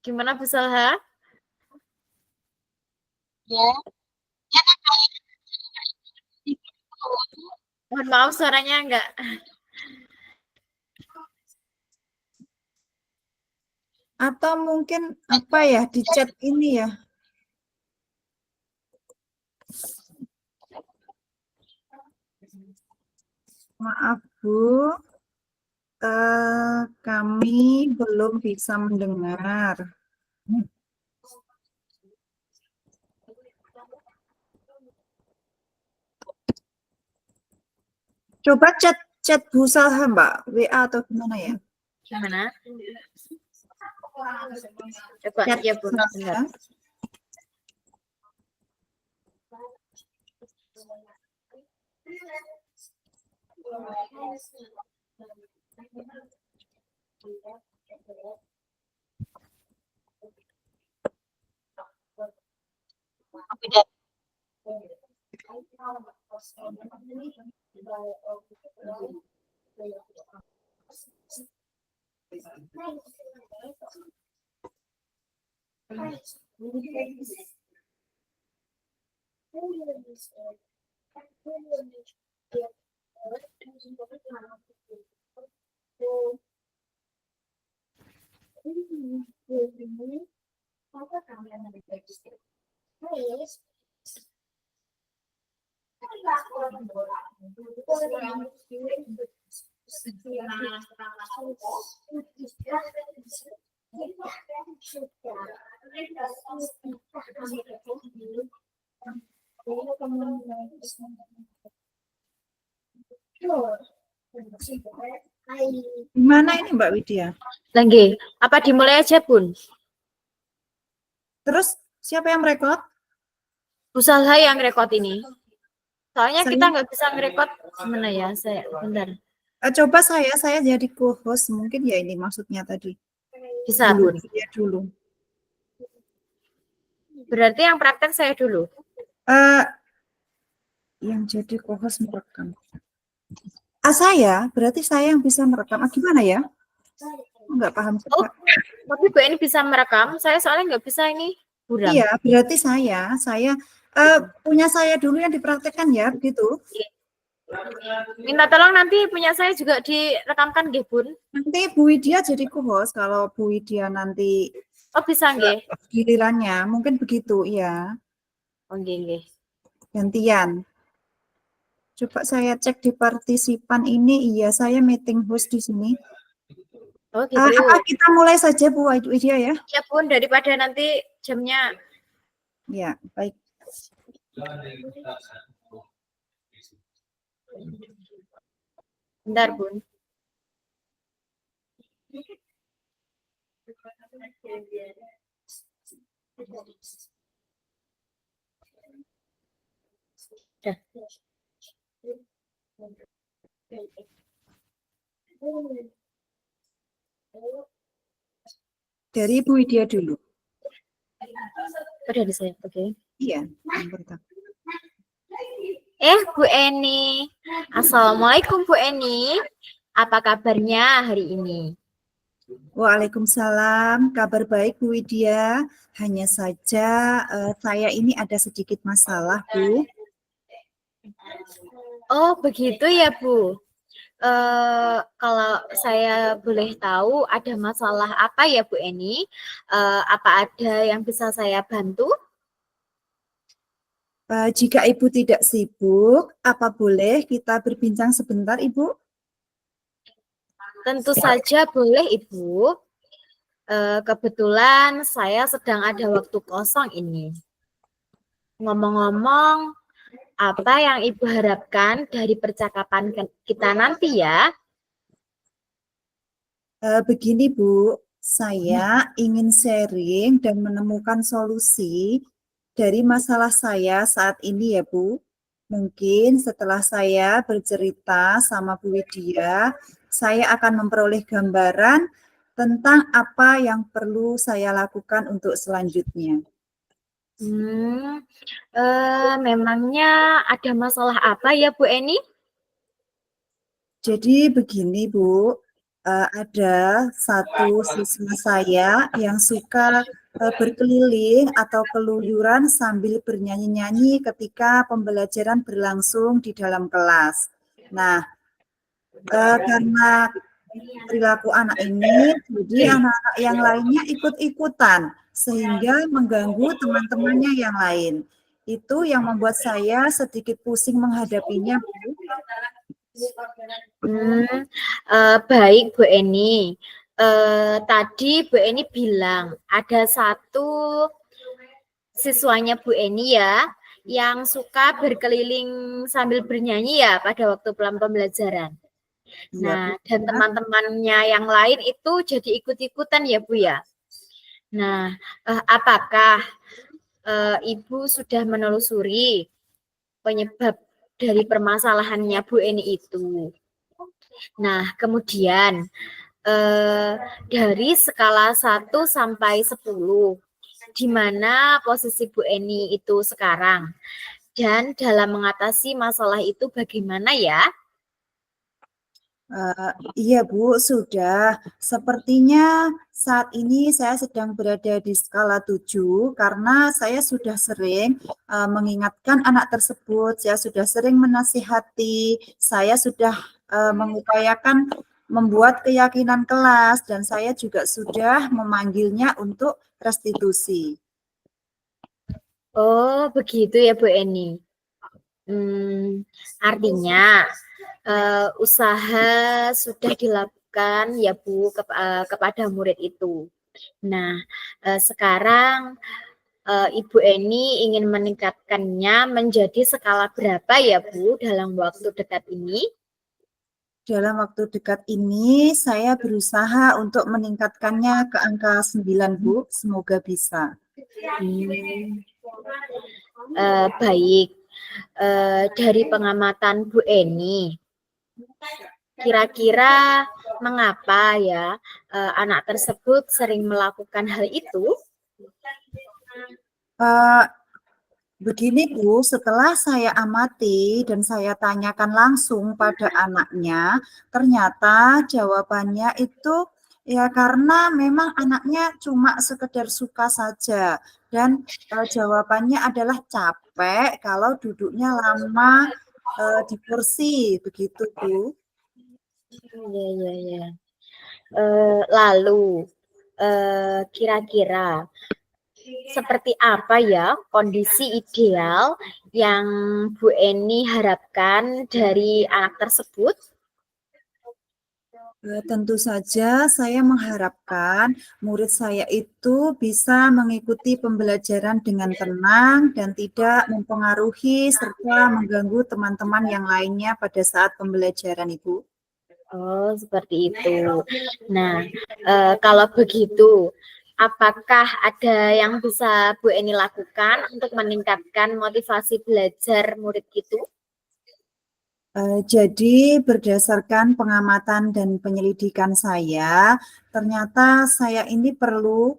Gimana Bu Salha? Ya, Mohon maaf suaranya enggak. Atau mungkin apa ya di chat ini ya? Maaf Bu, kami belum bisa mendengar. Coba chat Bu Salha Mbak, WA atau gimana ya? Gimana? Coba Chat ya Bu. Salha. Bentar. tidak. Gimana ini Mbak Widya? Lagi, apa dimulai aja Bun? Terus siapa yang merekod? Bu Salha yang rekod ini. Soalnya Saya- kita nggak bisa ngerekod gimana ya saya. Bentar. Coba saya jadi co-host mungkin ya ini maksudnya tadi. Bisa Dulu, Bun. ya dulu. Berarti yang praktek saya dulu. Yang jadi co-host merekam. Berarti saya yang bisa merekam. Gimana ya? Nggak paham Oh, juga. tapi Bu ini bisa merekam. Saya soalnya nggak bisa ini. Buram. Iya, berarti saya punya saya dulu yang dipraktekkan ya, begitu. Minta tolong nanti punya saya juga direkamkan nggih Bun. Nanti Bu Widya jadi co-host kalau Bu Widya nanti Oh bisa nggih. gilirannya, mungkin begitu ya. Oh nggih. Gantian. Coba saya cek di partisipan ini, iya saya meeting host di sini. Oh gitu. Apa kita mulai saja Bu Widya ya? Ya Bun, daripada nanti jamnya. Ya, baik. Bentar Bun. Dah. Dari Bu Widya dulu. Udah di saya, oke. Iya, yang pertama. Bu Eni. Assalamualaikum Bu Eni. Apa kabarnya hari ini? Waalaikumsalam, kabar baik Bu Widya. Hanya saja saya ini ada sedikit masalah Bu. Oh begitu ya Bu. Kalau saya boleh tahu ada masalah apa ya Bu Eni? Apa ada yang bisa saya bantu? Jika Ibu tidak sibuk, apa boleh kita berbincang sebentar Ibu? Tentu saja boleh Ibu. Kebetulan saya sedang ada waktu kosong ini. Ngomong-ngomong, apa yang Ibu harapkan dari percakapan kita nanti ya? Begini Bu, saya ingin sharing dan menemukan solusi dari masalah saya saat ini ya Bu. Mungkin setelah saya bercerita sama Bu Widya, saya akan memperoleh gambaran tentang apa yang perlu saya lakukan untuk selanjutnya. Memangnya ada masalah apa ya Bu Eni? Jadi begini Bu, Ada satu siswa saya yang suka berkeliling atau keluyuran sambil bernyanyi-nyanyi ketika pembelajaran berlangsung di dalam kelas. Nah, karena perilaku anak ini, jadi anak-anak yang lainnya ikut-ikutan, sehingga mengganggu teman-temannya yang lain. Itu yang membuat saya sedikit pusing menghadapinya, Bu. Baik Bu Eni. Tadi Bu Eni bilang ada satu siswanya Bu Eni ya yang suka berkeliling sambil bernyanyi ya pada waktu pembelajaran. Iya, Nah, Bu. dan teman-temannya yang lain itu jadi ikut-ikutan ya Bu ya. Nah, apakah Ibu sudah menelusuri penyebab dari permasalahannya Bu Eni itu? Nah, kemudian dari skala 1 sampai 10, di mana posisi Bu Eni itu sekarang? Dan dalam mengatasi masalah itu bagaimana ya? Iya Bu, sudah. Sepertinya saat ini saya sedang berada di skala 7 karena saya sudah sering mengingatkan anak tersebut, saya sudah sering menasihati, saya sudah mengupayakan membuat keyakinan kelas dan saya juga sudah memanggilnya untuk restitusi. Oh, begitu ya Bu Eni. Artinya usaha sudah dilakukan ya Bu kepada murid itu. Nah, sekarang Ibu Eni ingin meningkatkannya menjadi skala berapa ya Bu dalam waktu dekat ini? Dalam waktu dekat ini saya berusaha untuk meningkatkannya ke angka 9 Bu, semoga bisa. Baik, dari pengamatan Bu Eni, kira-kira mengapa ya anak tersebut sering melakukan hal itu? Begini Bu, setelah saya amati dan saya tanyakan langsung pada anaknya, ternyata jawabannya itu ya karena memang anaknya cuma sekedar suka saja dan jawabannya adalah capek kalau duduknya lama di kursi, begitu Bu. Ya. Lalu kira-kira seperti apa ya kondisi ideal yang Bu Eni harapkan dari anak tersebut? Tentu saja saya mengharapkan murid saya itu bisa mengikuti pembelajaran dengan tenang dan tidak mempengaruhi serta mengganggu teman-teman yang lainnya pada saat pembelajaran, Ibu. Oh, seperti itu. Nah, kalau begitu, apakah ada yang bisa Bu Eni lakukan untuk meningkatkan motivasi belajar murid itu? Jadi berdasarkan pengamatan dan penyelidikan saya, ternyata saya ini perlu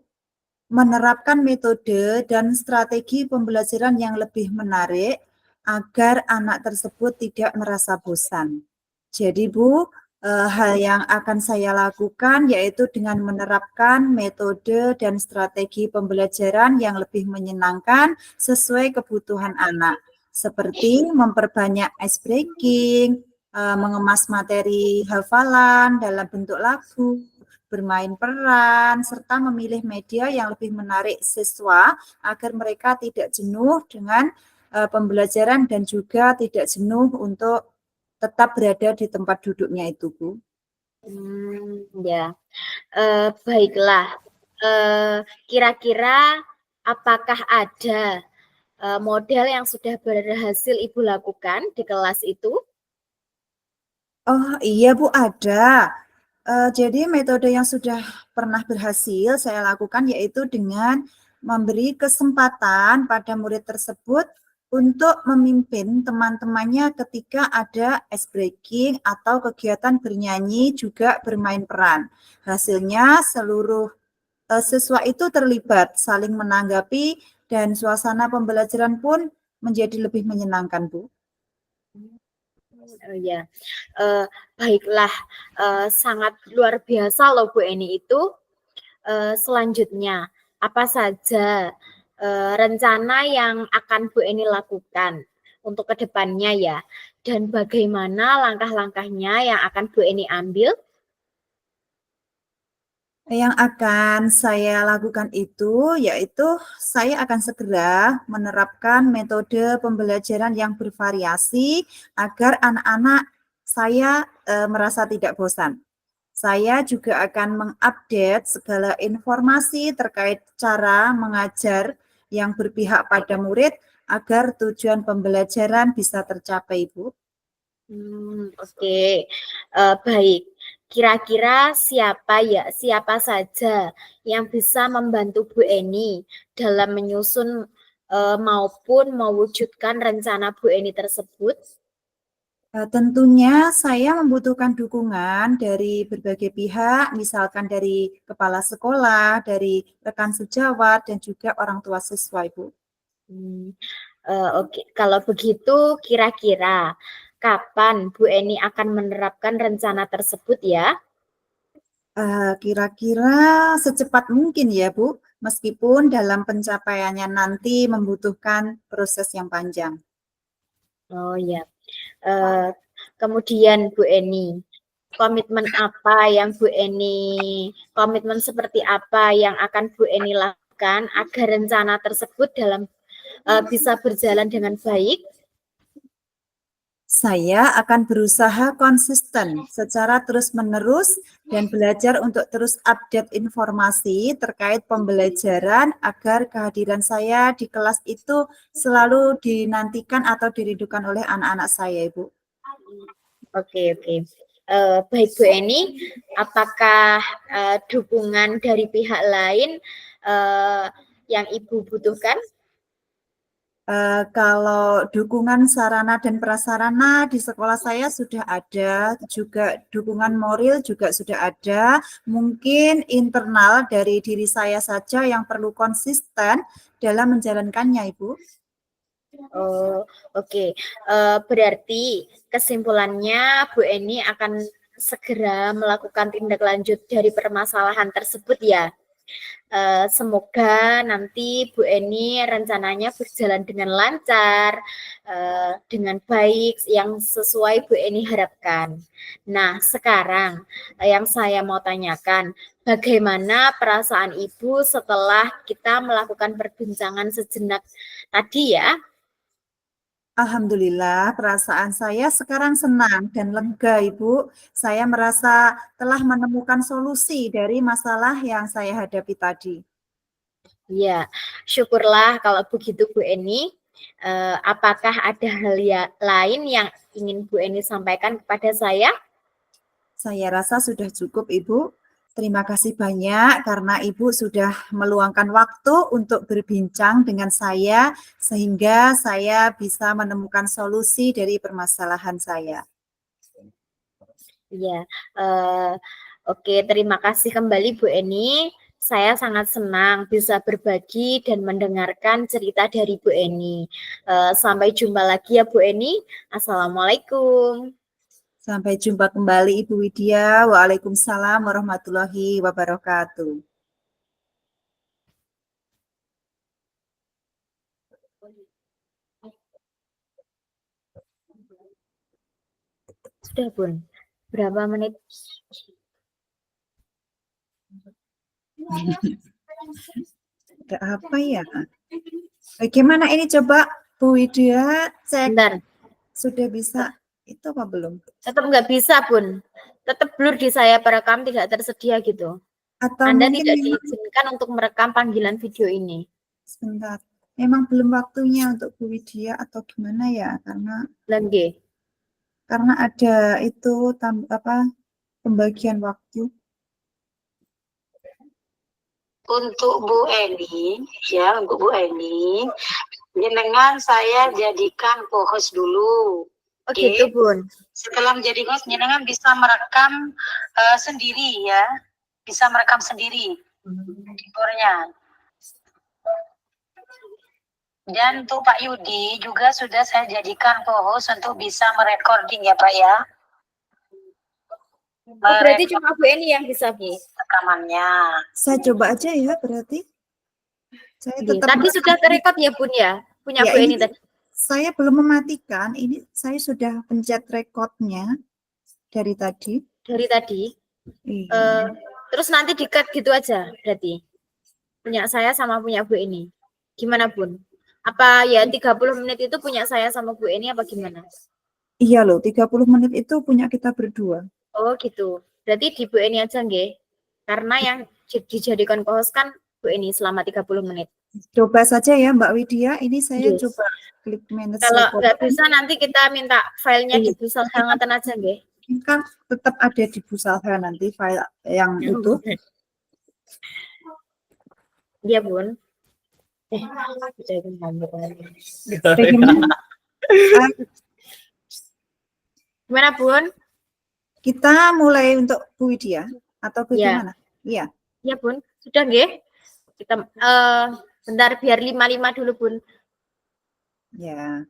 menerapkan metode dan strategi pembelajaran yang lebih menarik agar anak tersebut tidak merasa bosan. Jadi Bu, hal yang akan saya lakukan yaitu dengan menerapkan metode dan strategi pembelajaran yang lebih menyenangkan sesuai kebutuhan anak, seperti memperbanyak ice breaking, mengemas materi hafalan dalam bentuk lagu, bermain peran, serta memilih media yang lebih menarik siswa agar mereka tidak jenuh dengan pembelajaran dan juga tidak jenuh untuk tetap berada di tempat duduknya itu, Bu. Ya, baiklah. Kira-kira apakah ada model yang sudah berhasil Ibu lakukan di kelas itu? Oh iya Bu, ada. Jadi metode yang sudah pernah berhasil saya lakukan yaitu dengan memberi kesempatan pada murid tersebut untuk memimpin teman-temannya ketika ada ice breaking atau kegiatan bernyanyi juga bermain peran. Hasilnya seluruh siswa itu terlibat, saling menanggapi, dan suasana pembelajaran pun menjadi lebih menyenangkan, Bu. Oh ya, baiklah, sangat luar biasa loh Bu Eni itu. Selanjutnya, apa saja rencana yang akan Bu Eni lakukan untuk kedepannya ya, dan bagaimana langkah-langkahnya yang akan Bu Eni ambil? Yang akan saya lakukan itu yaitu saya akan segera menerapkan metode pembelajaran yang bervariasi agar anak-anak saya merasa tidak bosan. Saya juga akan mengupdate segala informasi terkait cara mengajar yang berpihak pada murid agar tujuan pembelajaran bisa tercapai, Bu. Oke. Baik. Kira-kira siapa saja yang bisa membantu Bu Eni dalam menyusun maupun mewujudkan rencana Bu Eni tersebut? Tentunya saya membutuhkan dukungan dari berbagai pihak, misalkan dari kepala sekolah, dari rekan sejawat, dan juga orang tua siswa, Ibu. Oke. Kalau begitu, kira-kira kapan Bu Eni akan menerapkan rencana tersebut ya? Kira-kira secepat mungkin ya, Bu, meskipun dalam pencapaiannya nanti membutuhkan proses yang panjang. Oh ya. Kemudian Bu Eni, komitmen seperti apa yang akan Bu Eni lakukan agar rencana tersebut bisa berjalan dengan baik? Saya akan berusaha konsisten secara terus-menerus dan belajar untuk terus update informasi terkait pembelajaran agar kehadiran saya di kelas itu selalu dinantikan atau dirindukan oleh anak-anak saya, Ibu. Oke. Baik Bu Eni, apakah dukungan dari pihak lain yang Ibu butuhkan? Kalau dukungan sarana dan prasarana di sekolah saya sudah ada, juga dukungan moral juga sudah ada. Mungkin internal dari diri saya saja yang perlu konsisten dalam menjalankannya, Ibu. Oh, oke. Berarti kesimpulannya Bu Eni akan segera melakukan tindak lanjut dari permasalahan tersebut ya. Semoga nanti Bu Eni rencananya berjalan dengan lancar, dengan baik, yang sesuai Bu Eni harapkan. Nah, sekarang yang saya mau tanyakan, bagaimana perasaan Ibu setelah kita melakukan perbincangan sejenak tadi ya? Alhamdulillah, perasaan saya sekarang senang dan lega, Ibu. Saya merasa telah menemukan solusi dari masalah yang saya hadapi tadi. Ya, syukurlah kalau begitu Bu Eni. Apakah ada hal lain yang ingin Bu Eni sampaikan kepada saya? Saya rasa sudah cukup, Ibu. Terima kasih banyak karena Ibu sudah meluangkan waktu untuk berbincang dengan saya sehingga saya bisa menemukan solusi dari permasalahan saya. Ya, oke. Terima kasih kembali Bu Eni. Saya sangat senang bisa berbagi dan mendengarkan cerita dari Bu Eni. Sampai jumpa lagi ya Bu Eni. Assalamualaikum. Sampai jumpa kembali Ibu Widya. Waalaikumsalam warahmatullahi wabarakatuh. Sudah Bun. Berapa menit? Ada apa ya? Bagaimana ini coba Bu Widya cek. Bentar. Sudah bisa itu apa belum? Tetap nggak bisa Bun. Tetap blur di saya perekam tidak tersedia gitu. Atau Anda mungkin tidak memang, diizinkan untuk merekam panggilan video ini. sebentar. Memang belum waktunya untuk Bu Widya atau gimana ya? Karena ada itu pembagian waktu. Untuk Bu Eni, untuk Bu Eni, jenengan saya jadikan co-host dulu. Oh gitu Bun. Setelah menjadi host, jenengan bisa merekam sendiri ya, bisa merekam sendiri fiturnya. Dan untuk Pak Yudi juga sudah saya jadikan co-host untuk bisa merecording ya Pak ya. Oh, berarti cuma Bu Eni yang bisa, Bu. Rekamannya. Saya coba aja ya berarti. Saya Nggih, tetap tadi sudah terekod ya, Bun ya? Punya ya Bu Eni ini tadi. saya belum mematikan. Ini saya sudah pencet recordnya dari tadi. Dari tadi. Iya. Terus nanti di-cut gitu aja berarti. Punya saya sama punya Bu Eni. Gimana, Bun? Apa ya 30 menit itu punya saya sama Bu Eni apa gimana? Iya loh, 30 menit itu punya kita berdua. Oh, gitu. Berarti di Bu Eni aja nggih. Karena yang dijadikan co-host kan Bu Eni selama 30 menit. Coba saja ya Mbak Widya, ini saya Yes. coba klik manage Kalau record. nggak bisa nanti kita minta filenya di Iya. Busal Hangatan aja nggih. Kan tetap ada di Busalha nanti file yang utuh. Iya, Bun. Bagaimana? Gimana, Bun? Kita mulai untuk Bu Widya atau Ya. bagaimana? Iya. Iya, Bun. Sudah nggih? Kita bentar biar 55 dulu, Bun. Ya.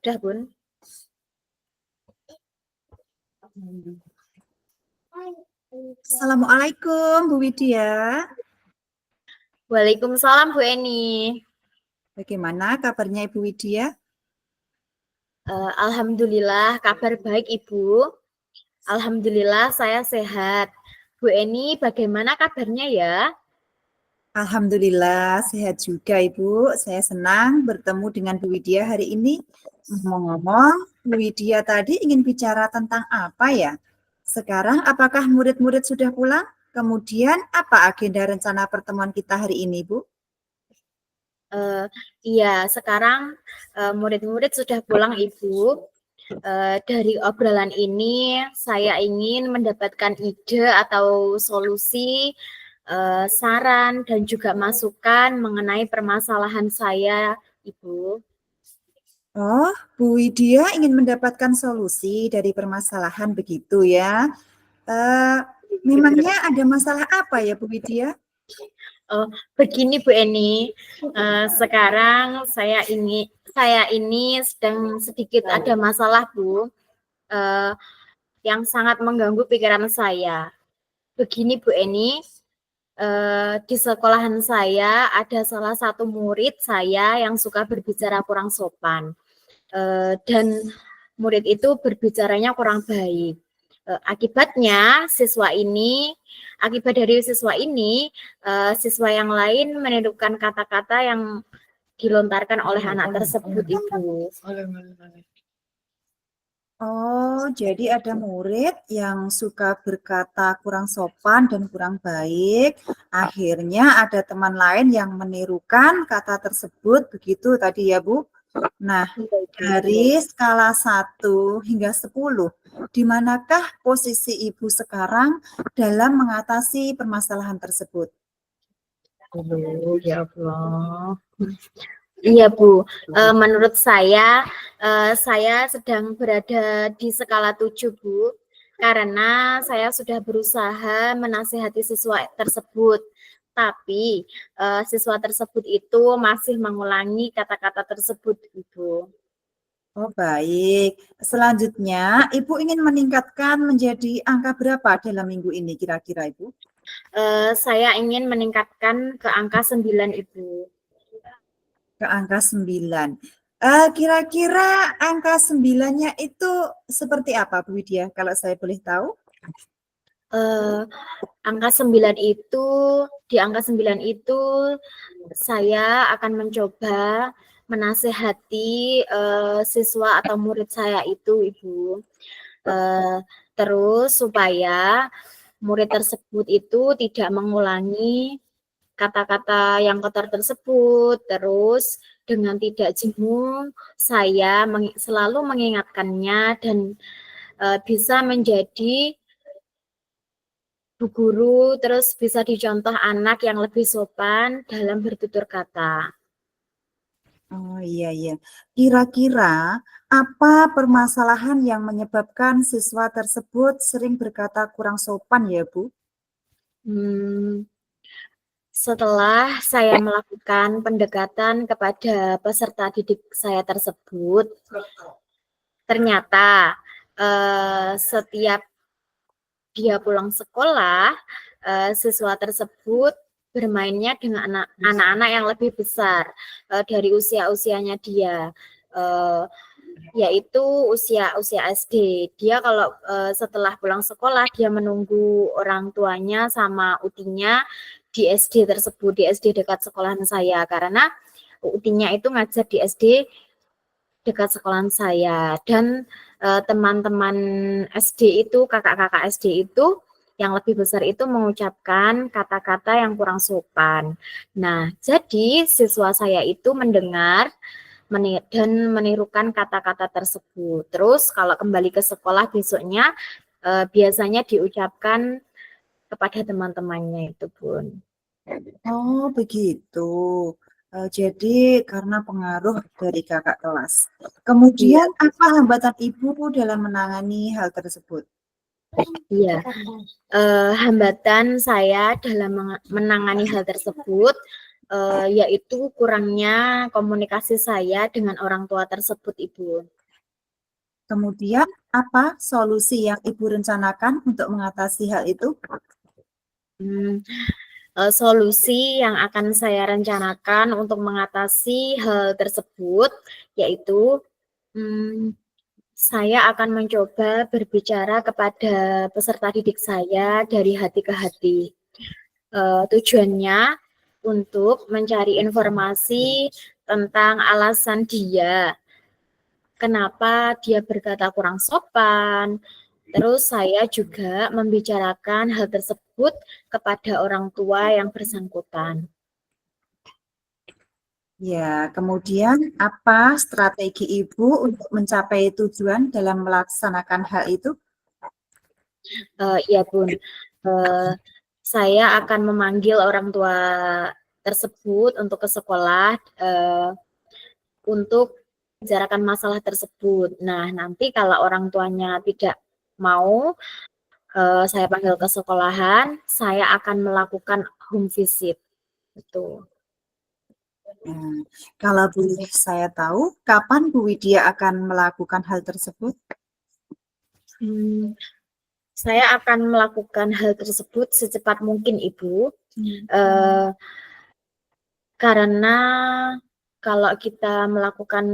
Sudah, Bun. Assalamualaikum Bu Widya. Waalaikumsalam, Bu Eni. Bagaimana kabarnya Ibu Widya? Alhamdulillah, kabar baik, Ibu. Alhamdulillah, saya sehat. Bu Eni, bagaimana kabarnya ya? Alhamdulillah sehat juga Ibu. Saya senang bertemu dengan Bu Widya hari ini. Ngomong-ngomong, Bu Widya tadi ingin bicara tentang apa ya? Sekarang apakah murid-murid sudah pulang? Kemudian apa agenda rencana pertemuan kita hari ini, Bu? Iya, sekarang murid-murid sudah pulang, Ibu. Dari obrolan ini, saya ingin mendapatkan ide atau solusi, saran, dan juga masukan mengenai permasalahan saya, Ibu. Oh, Bu Widya ingin mendapatkan solusi dari permasalahan begitu ya. Memangnya ada masalah apa ya Bu Widya? Begini Bu Eni, sekarang saya ini sedang sedikit ada masalah Bu, yang sangat mengganggu pikiran saya. Begini Bu Eni, di sekolahan saya ada salah satu murid saya yang suka berbicara kurang sopan, dan murid itu berbicaranya kurang baik. Akibat dari siswa ini, siswa yang lain menirukan kata-kata yang dilontarkan oleh anak tersebut, Ibu. Oh, jadi ada murid yang suka berkata kurang sopan dan kurang baik. Akhirnya ada teman lain yang menirukan kata tersebut, begitu tadi ya Bu. Nah, dari skala 1 hingga 10, di manakah posisi Ibu sekarang dalam mengatasi permasalahan tersebut? Oh, ya Allah. Iya Bu, menurut saya sedang berada di skala 7 Bu, karena saya sudah berusaha menasihati siswa tersebut, tapi siswa tersebut itu masih mengulangi kata-kata tersebut, Ibu. Oh, baik. Selanjutnya, Ibu ingin meningkatkan menjadi angka berapa dalam minggu ini kira-kira Ibu? Saya ingin meningkatkan ke angka 9, Ibu. Ke angka 9. Kira-kira angka 9-nya itu seperti apa Bu Widya, kalau saya boleh tahu? Angka 9 itu, di angka 9 itu saya akan mencoba menasehati siswa atau murid saya itu, Ibu. Terus supaya murid tersebut itu tidak mengulangi kata-kata yang kotor tersebut. Terus dengan tidak jemu, saya selalu mengingatkannya dan bisa menjadi Bu guru, terus bisa dicontoh anak yang lebih sopan dalam bertutur kata. Oh iya iya. Kira-kira apa permasalahan yang menyebabkan siswa tersebut sering berkata kurang sopan ya, Bu? Hmm, Setelah saya melakukan pendekatan kepada peserta didik saya tersebut, ternyata setiap dia pulang sekolah, siswa tersebut bermainnya dengan anak-anak yang lebih besar dari usia-usianya dia, yaitu usia SD. Dia kalau setelah pulang sekolah, dia menunggu orang tuanya sama utinya di SD tersebut, di SD dekat sekolahan saya, karena utinya itu ngajar di SD dekat sekolahan saya. Dan teman-teman SD itu, kakak-kakak SD itu yang lebih besar itu mengucapkan kata-kata yang kurang sopan. Nah, jadi siswa saya itu mendengar dan menirukan kata-kata tersebut. Terus kalau kembali ke sekolah besoknya biasanya diucapkan kepada teman-temannya itu, Bun. Oh begitu. Jadi karena pengaruh dari kakak kelas. Iya, Kemudian apa hambatan Ibu Bu dalam menangani hal tersebut? iya. Hambatan saya dalam menangani hal tersebut yaitu kurangnya komunikasi saya dengan orang tua tersebut, Ibu. Kemudian apa solusi yang Ibu rencanakan untuk mengatasi hal itu? Hmm, Solusi yang akan saya rencanakan untuk mengatasi hal tersebut yaitu saya akan mencoba berbicara kepada peserta didik saya dari hati ke hati. Tujuannya untuk mencari informasi tentang alasan dia, kenapa dia berkata kurang sopan. Terus saya juga membicarakan hal tersebut kepada orang tua yang bersangkutan. Ya, kemudian apa strategi Ibu untuk mencapai tujuan dalam melaksanakan hal itu? Iya, Bun. Saya akan memanggil orang tua tersebut untuk ke sekolah untuk bicarakan masalah tersebut. Nah, nanti kalau orang tuanya tidak mau saya panggil ke sekolahan, saya akan melakukan home visit. Itu. Nah, kalau boleh saya tahu, kapan Bu Widya akan melakukan hal tersebut? Saya akan melakukan hal tersebut secepat mungkin, Ibu. Karena kalau kita melakukan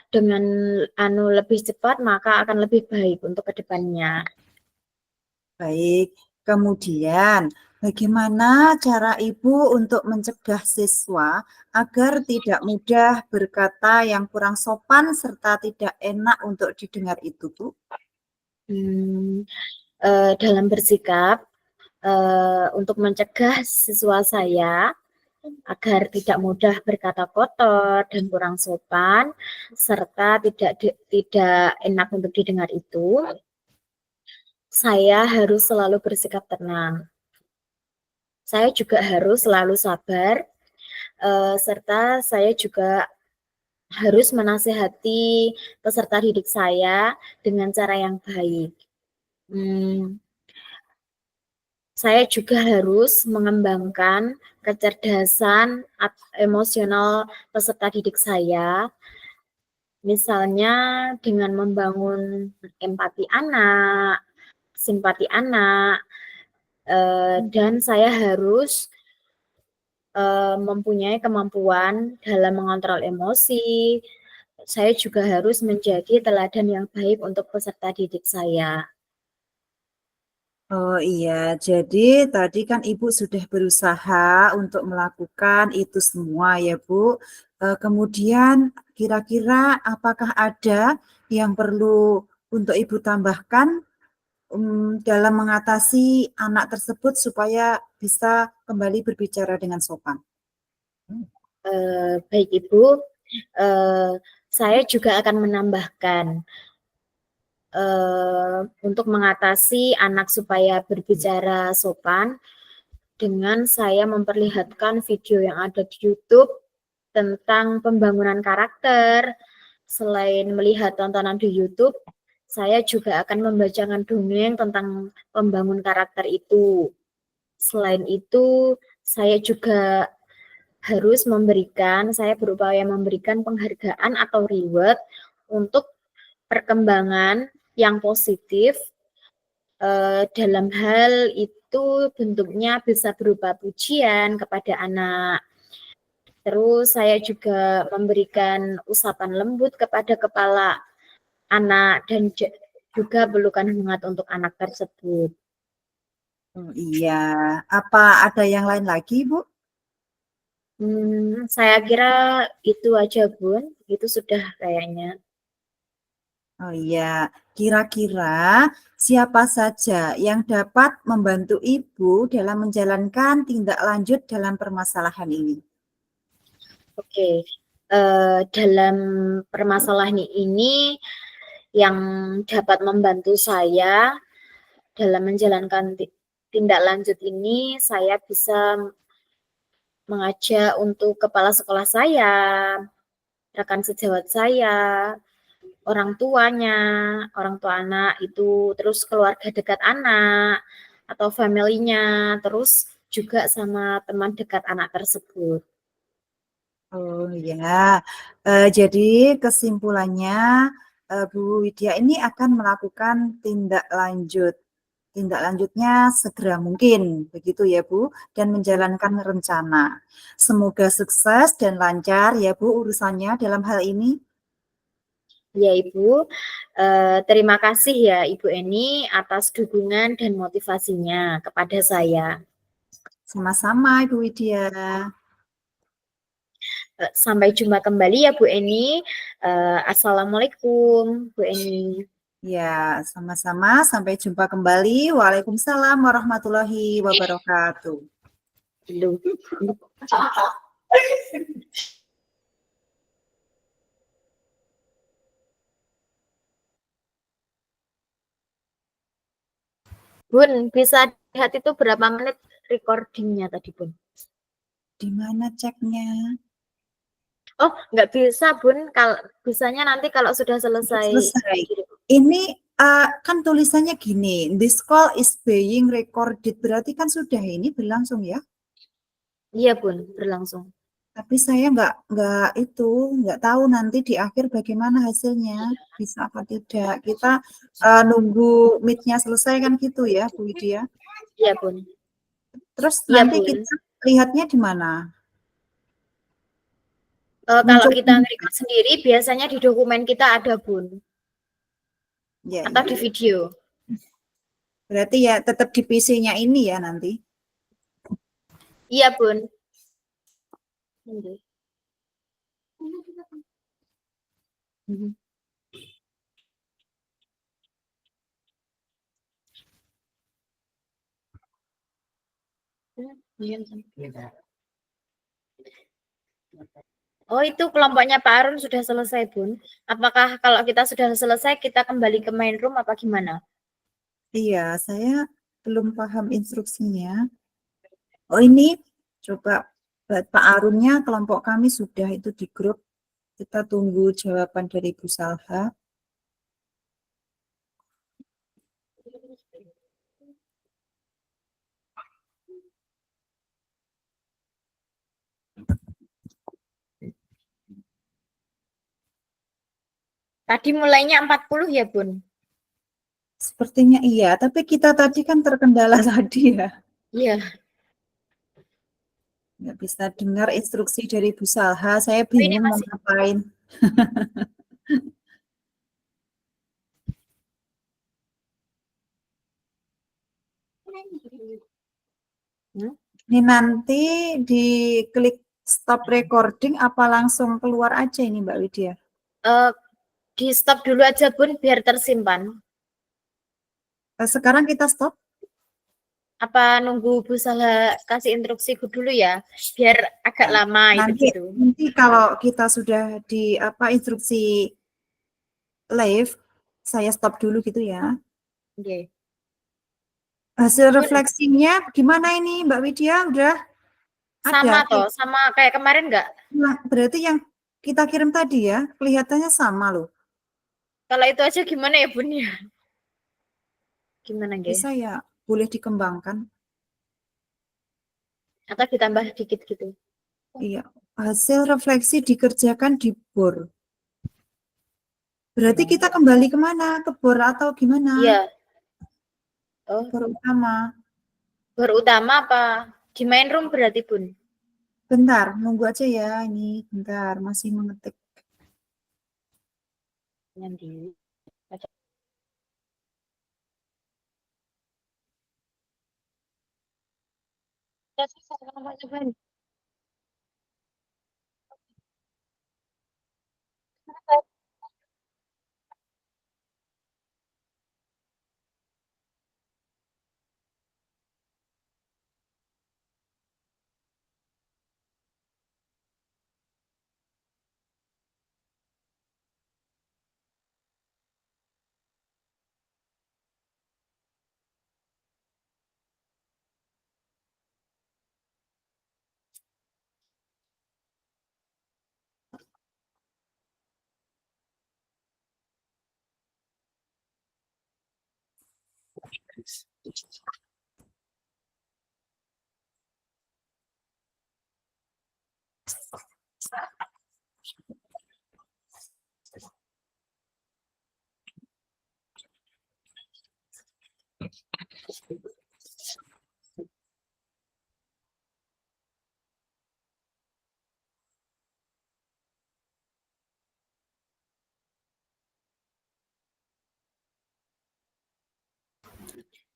dengan lebih cepat, maka akan lebih baik untuk kedepannya. Baik, kemudian bagaimana cara Ibu untuk mencegah siswa agar tidak mudah berkata yang kurang sopan serta tidak enak untuk didengar itu, Bu? Dalam bersikap untuk mencegah siswa saya agar tidak mudah berkata kotor dan kurang sopan serta tidak enak untuk didengar itu, saya harus selalu bersikap tenang. Saya juga harus selalu sabar serta saya juga harus menasihati peserta didik saya dengan cara yang baik. Saya juga harus mengembangkan kecerdasan emosional peserta didik saya, misalnya dengan membangun empati anak, simpati anak, dan saya harus mempunyai kemampuan dalam mengontrol emosi. Saya juga harus menjadi teladan yang baik untuk peserta didik saya. Oh iya, jadi tadi kan Ibu sudah berusaha untuk melakukan itu semua ya Bu. Kemudian kira-kira apakah ada yang perlu untuk Ibu tambahkan dalam mengatasi anak tersebut supaya bisa kembali berbicara dengan sopan? Baik Ibu, saya juga akan menambahkan untuk mengatasi anak supaya berbicara sopan dengan saya memperlihatkan video yang ada di YouTube tentang pembangunan karakter. Selain melihat tontonan di YouTube, saya juga akan membacakan dongeng tentang pembangun karakter itu. Selain itu, saya juga saya berupaya memberikan penghargaan atau reward untuk perkembangan yang positif. Dalam hal itu bentuknya bisa berupa pujian kepada anak. Terus saya juga memberikan usapan lembut kepada kepala anak dan juga pelukan hangat untuk anak tersebut. Oh, iya, apa ada yang lain lagi, Bu? Saya kira itu aja, Bun. Itu sudah kayaknya. Oh iya, kira-kira siapa saja yang dapat membantu Ibu dalam menjalankan tindak lanjut dalam permasalahan ini? Oke, dalam permasalahan ini yang dapat membantu saya dalam menjalankan tindak lanjut ini, saya bisa mengajak untuk kepala sekolah saya, rekan sejawat saya, orang tuanya, orang tua anak itu, terus keluarga dekat anak atau family-nya, terus juga sama teman dekat anak tersebut. Oh ya, jadi kesimpulannya Bu Widya ini akan melakukan tindak lanjut. Tindak lanjutnya segera mungkin, begitu ya Bu, dan menjalankan rencana. Semoga sukses dan lancar ya Bu urusannya dalam hal ini. Ya Ibu, terima kasih ya Ibu Eni atas dukungan dan motivasinya kepada saya. Sama-sama Ibu Widya. Sampai jumpa kembali ya Bu Eni. Assalamualaikum Bu Eni. Ya, sama-sama. Sampai jumpa kembali. Waalaikumsalam warahmatullahi wabarakatuh. Belum. Bun, bisa lihat itu berapa menit recordingnya tadi, Bun? Di mana ceknya? Oh, nggak bisa, Bun. Kalau bisanya nanti kalau sudah selesai. Selesai. Ini kan tulisannya gini, this call is being recorded. Berarti kan sudah ini berlangsung ya? Iya, Bun, berlangsung. Tapi saya nggak tahu nanti di akhir bagaimana hasilnya, bisa apa tidak. Kita nunggu meet-nya selesai kan gitu ya, Bu Widya? Iya, Bun. Terus Iya, nanti Bun. kita lihatnya di mana? Kalau kita nge-record sendiri, biasanya di dokumen kita ada, Bun. Ya, atau ya. di video. Berarti ya tetap di PC-nya ini ya nanti? Iya, Bun. Oh, itu kelompoknya Pak Arun sudah selesai, Bun. Apakah kalau kita sudah selesai, kita kembali ke main room apa gimana? Iya, saya belum paham instruksinya. Oh ini, coba Pak Arunnya, kelompok kami sudah itu di grup. Kita tunggu jawaban dari Bu Salha. Tadi mulainya 40 ya, Bun? Sepertinya iya, tapi kita tadi kan terkendala tadi ya. Iya. Nggak bisa dengar instruksi dari Bu Salha, saya bingung mau ngapain. Ini nanti diklik stop recording apa langsung keluar aja ini Mbak Widya? Di stop dulu aja, Bun, biar tersimpan. Sekarang kita stop? Apa nunggu Bu Salha kasih instruksi dulu ya, biar agak lama itu. Nanti kalau kita sudah di instruksi live, saya stop dulu gitu ya. Okay. Hasil refleksinya gimana ini Mbak Widya? Udah Sama Ada. toh, sama kayak kemarin nggak? Nah, berarti yang kita kirim tadi ya, kelihatannya sama loh. Kalau itu aja gimana ya Bun ya? Gimana nggih? Bisa ya, boleh dikembangkan. Atau ditambah dikit gitu? Iya, hasil refleksi dikerjakan di bor. Berarti kita kembali kemana? Ke bor atau gimana? Iya. Oh, Bor utama. bor utama apa? Di main room berarti Bun? Bentar, nunggu aja ya ini. Bentar, masih mengetik. Nanti.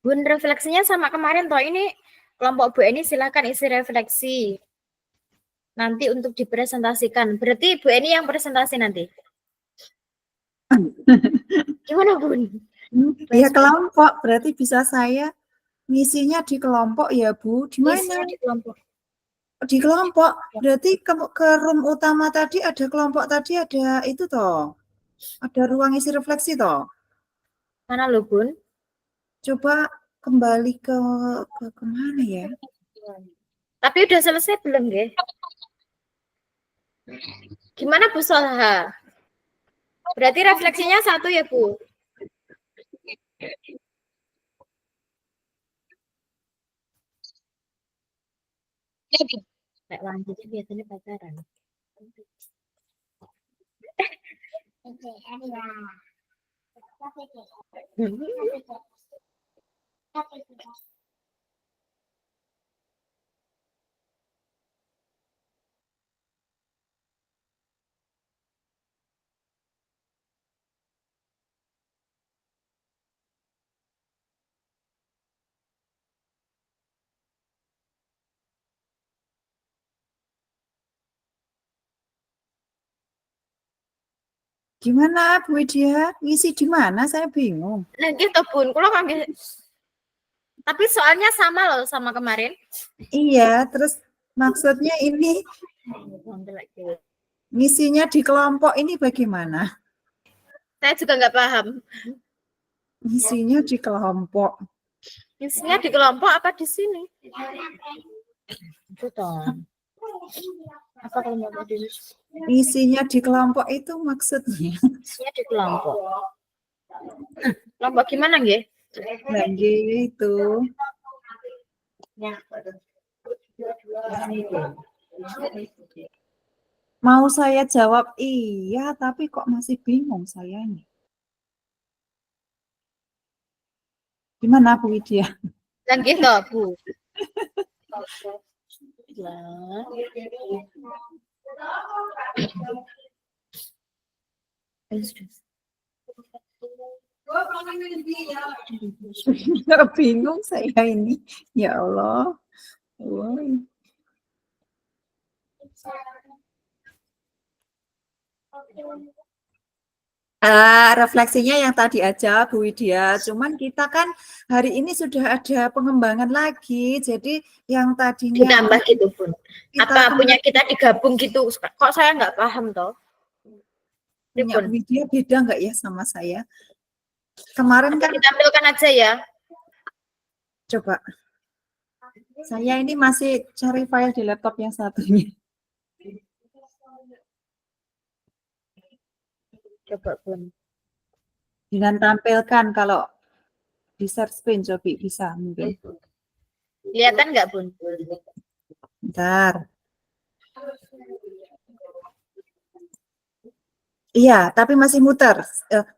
Bun, refleksinya sama kemarin toh. Ini kelompok Bu Eni silakan isi refleksi. Nanti untuk dipresentasikan. Berarti Bu Eni yang presentasi nanti. Gimana Bun? Ya kelompok, berarti bisa saya ngisinya di kelompok ya Bu. Di mana? Isinya di kelompok. Di kelompok. Berarti ke room utama tadi ada kelompok tadi ada itu toh. Ada ruang isi refleksi toh. Mana lo Bun? Coba kembali ke kemana ya? Tapi udah selesai belum nggih? Gimana Bu Solha? Berarti refleksinya satu ya Bu? Nek lanjutnya biasanya pacaran. Gimana Bu Widya? Ngisi di mana? Saya bingung. Nah gitu Bun, kalau kan tapi soalnya sama loh sama kemarin. Iya, terus maksudnya ini ngisinya di kelompok ini bagaimana? Saya juga nggak paham. Ngisinya di kelompok. Isinya di kelompok apa di sini? Itu toh. Apa kalau mau di Isinya di kelompok itu maksudnya. isinya di kelompok. Kelompok gimana nggih? Nah, gitu. Mau saya jawab iya, tapi kok masih bingung saya ini. Gimana Bu Widya? Dan gitu Bu. Bingung saya ini. Ya Allah. Woi. Refleksinya yang tadi aja Bu Widya, cuman kita kan hari ini sudah ada pengembangan lagi, jadi yang tadinya Ditambah gitu Bun. kita Apa punya kita digabung gitu? Kok saya nggak paham toh? punya Bu Widya beda nggak ya sama saya? Kemarin kan Ditampilkan aja ya. coba Saya ini masih cari file di laptop yang satunya. Coba Bun. Dengan tampilkan kalau di share screen, coba bisa mungkin. Kelihatan nggak Bun? Bentar. Iya, tapi masih muter.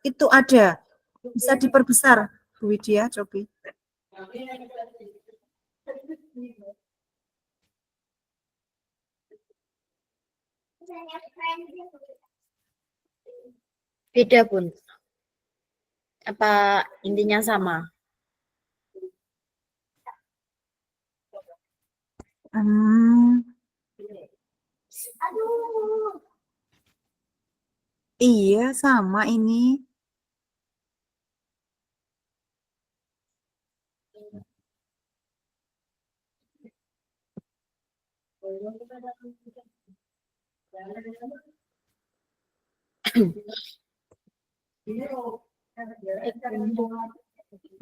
Itu ada. Bisa diperbesar, Bu Widya, coba. Beda Bun. Apa intinya sama? Iya, sama ini.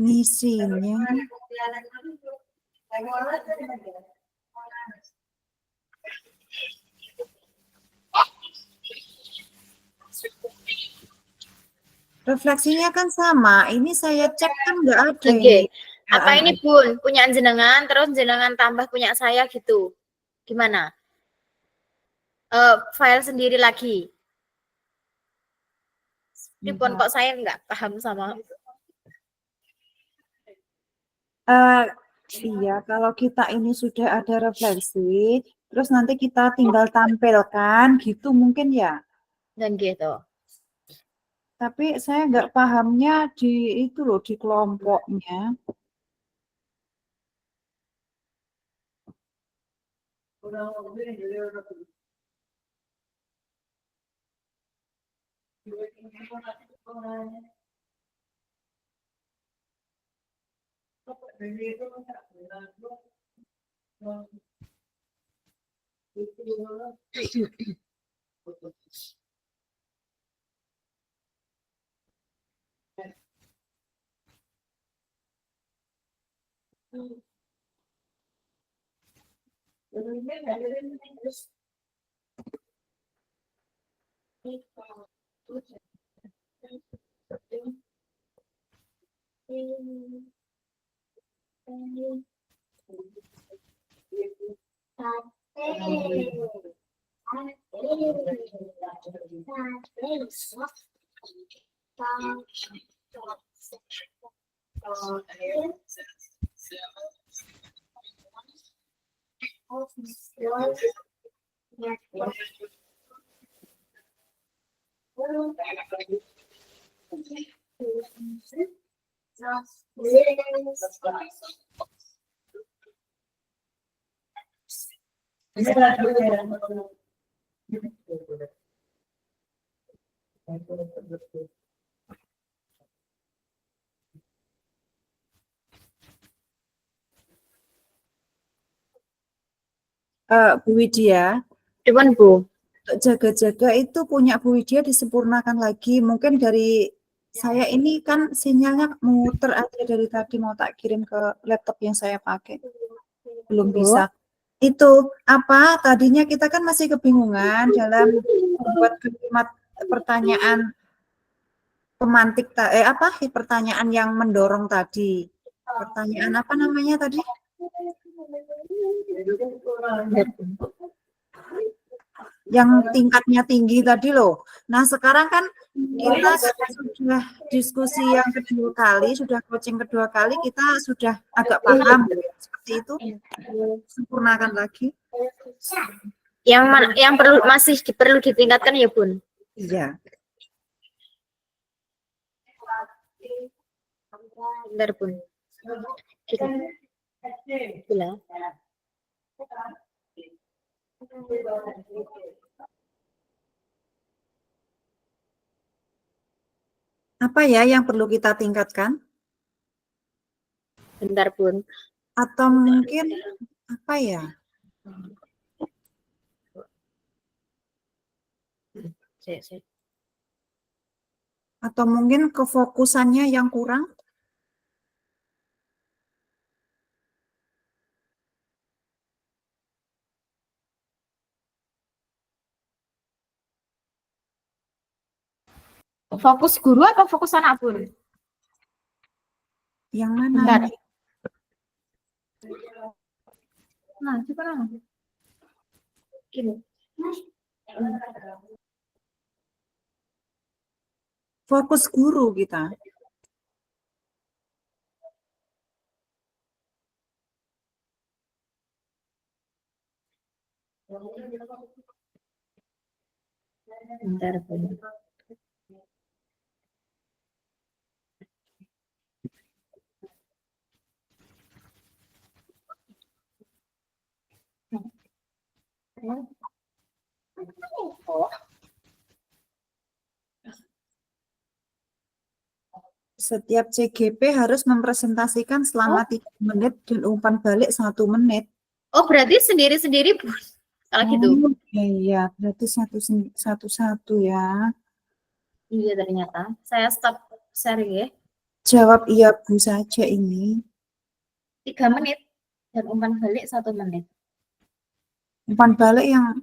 Ngisinya. Refleksinya kan sama. Ini saya cek kan nggak ada Oke. ini. Apa ini Bun? Punya jenengan, terus jenengan tambah punya saya gitu. Gimana? File sendiri lagi. Ini Bun kok saya nggak paham sama. Iya, kalau kita ini sudah ada refleksi, terus nanti kita tinggal tampilkan gitu mungkin ya. Dan gitu. Tapi saya nggak pahamnya di itu loh, di kelompoknya. Bu Widya, Cuman Bu. untuk jaga-jaga itu punya Bu Widya disempurnakan lagi. Mungkin dari saya ini kan sinyalnya muter aja dari tadi mau tak kirim ke laptop yang saya pakai. Belum bisa. Itu apa? Tadinya kita kan masih kebingungan dalam membuat kalimat pertanyaan pemantik pertanyaan yang mendorong tadi. Pertanyaan apa namanya tadi? Yang tingkatnya tinggi tadi loh. Nah, sekarang kan kita sudah diskusi yang kedua kali, sudah coaching kedua kali, kita sudah agak paham seperti itu. Sempurnakan lagi. Yang masih perlu ditingkatkan ya Bun. Iya. Bentar Bun. Gila. Apa ya yang perlu kita tingkatkan? Bentar Bun. Atau mungkin apa ya? Atau mungkin kefokusannya yang kurang? Fokus guru atau fokus anak, Bun? Yang mana Bentar. ini? Nah, coba lah. Gini. Fokus guru kita. Bentar, Bun. Setiap CGP harus mempresentasikan selama 3 menit dan umpan balik 1 menit. Oh, berarti sendiri-sendiri, Bun. Kalau gitu. Oh, iya, berarti satu-satu ya. Iya, ternyata. Saya stop sharing ya. Jawab iya Bu saja ini. 3 menit. Dan umpan balik 1 menit. Umpan balik yang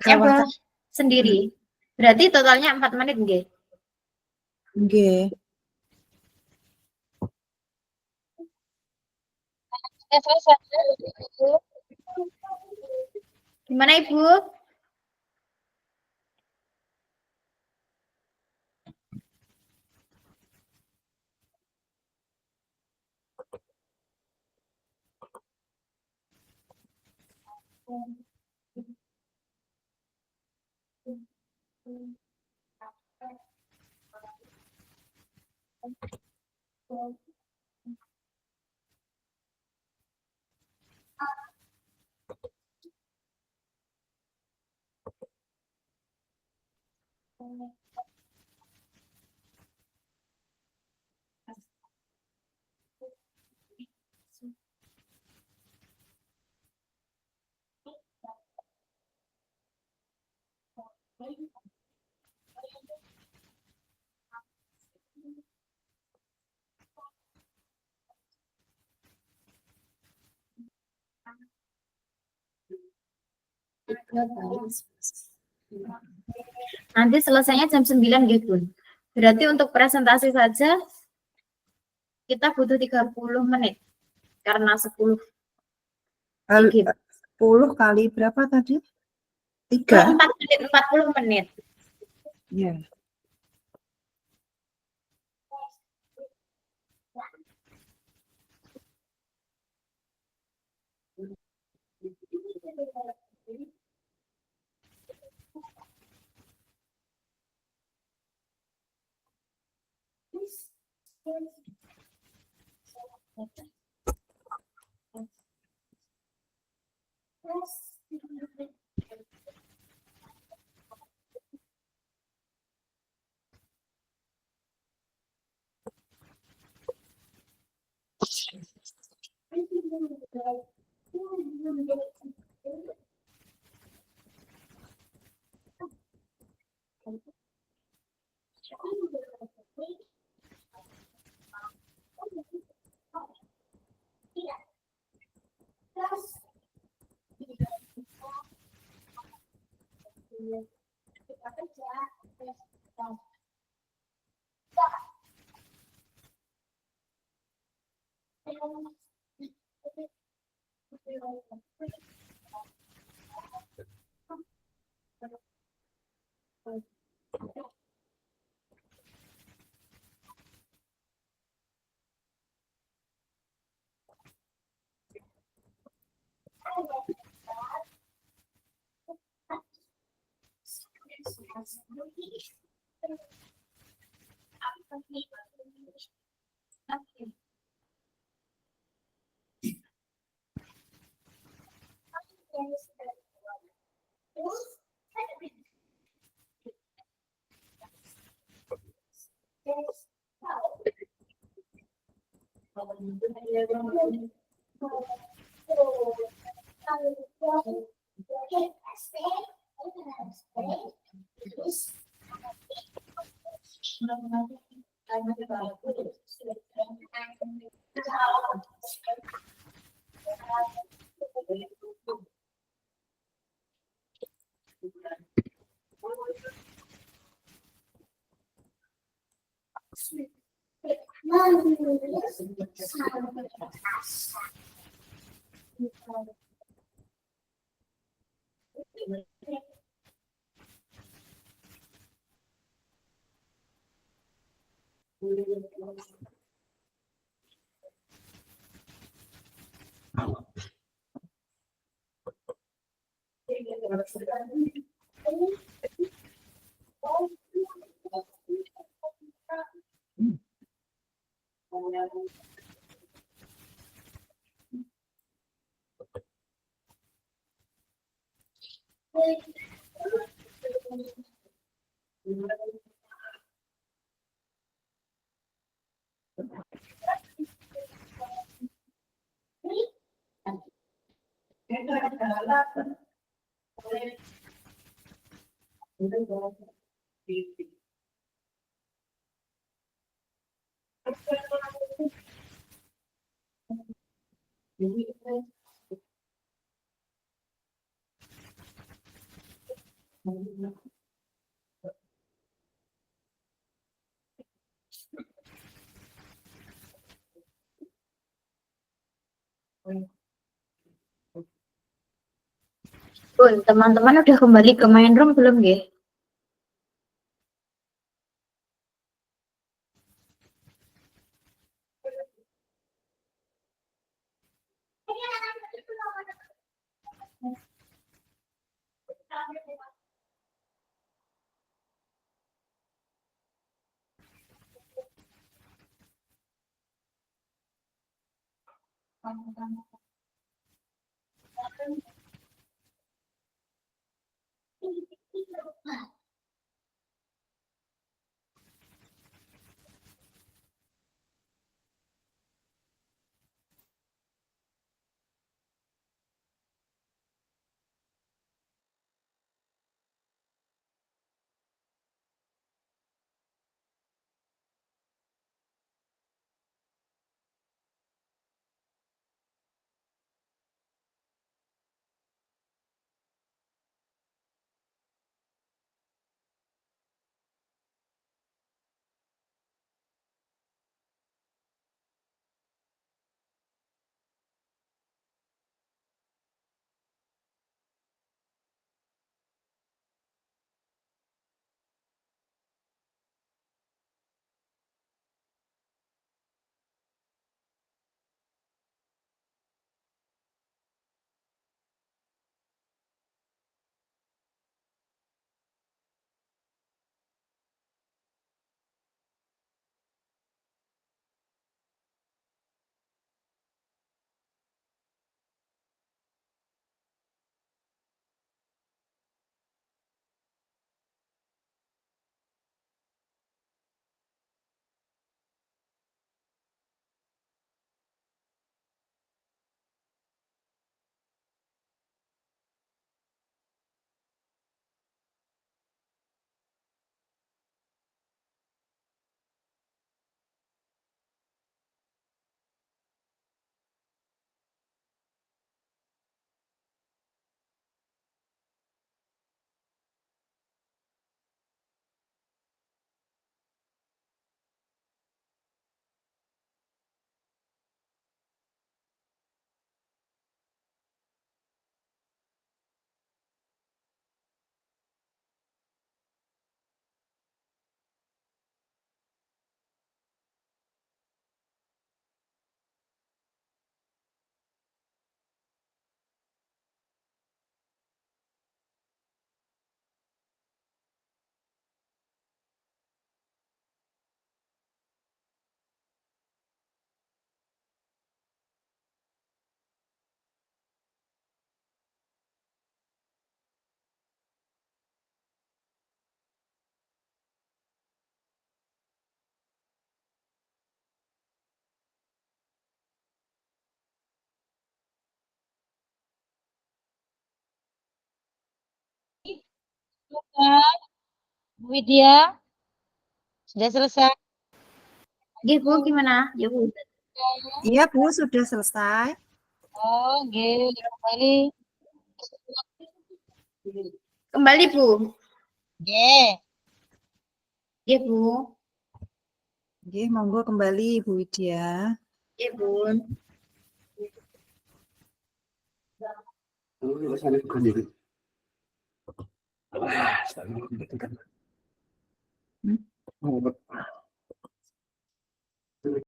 Yang sendiri. Berarti totalnya 4 menit, nggih. Nggih. Gimana, Ibu? Nanti selesainya jam 9 gitu. Berarti untuk presentasi saja kita butuh 30 menit. Karena 10 10 kali berapa tadi? 3. 4 menit, 40 menit. Iya. Bun, teman-teman udah kembali ke main room belum, nggih? Bu Widya, sudah selesai. Nggih, Bu, gimana? Ya, Bu. Iya, Bu, sudah selesai. Oh, nggih, kembali. Kembali, Bu. Nggih. Nggih, Bu. Oke, monggo kembali Bu Widya. Iya, Bun. Hmm?